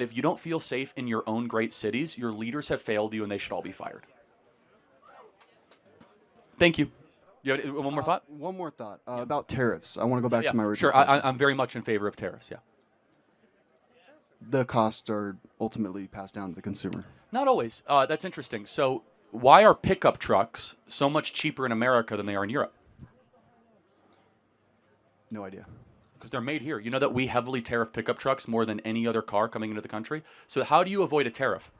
if you don't feel safe in your own great cities, your leaders have failed you and they should all be fired. Thank you. You have one more thought? One more thought about tariffs. I want to go back Yeah, to my original sure. question. I'm very much in favor of tariffs, yeah. The costs are ultimately passed down to the consumer. Not always. That's interesting. So why are pickup trucks so much cheaper in America than they are in Europe? No idea. Because they're made here. You know that we heavily tariff pickup trucks more than any other car coming into the country? So how do you avoid a tariff?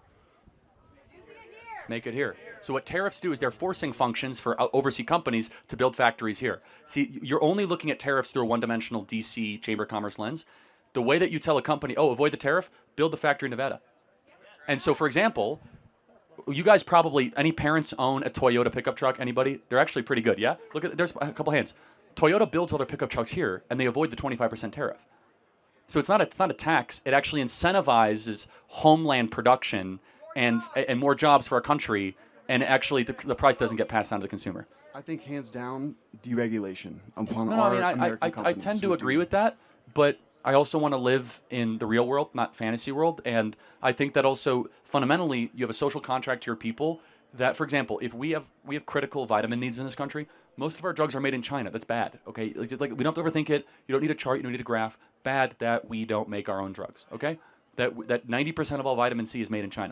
Make it here. So what tariffs do is they're forcing functions for overseas companies to build factories here. See, you're only looking at tariffs through a one-dimensional DC Chamber of Commerce lens. The way that you tell a company, oh, avoid the tariff, build the factory in Nevada. And so, for example, you guys probably, any parents own a Toyota pickup truck? Anybody? They're actually pretty good, yeah? Look at, there's a couple hands. Toyota builds all their pickup trucks here, and they avoid the 25% tariff. So it's not a tax. It actually incentivizes homeland production and more jobs for our country, and actually the price doesn't get passed on to the consumer. I think hands down deregulation upon No, our I mean, American I companies tend to would agree do with that, but I also want to live in the real world, not fantasy world. And I think that also fundamentally you have a social contract to your people that, for example, if we have critical vitamin needs in this country, most of our drugs are made in China. That's bad. Okay, like we don't have to overthink it. You don't need a chart. You don't need a graph. Bad that we don't make our own drugs. Okay, that 90% of all vitamin C is made in China.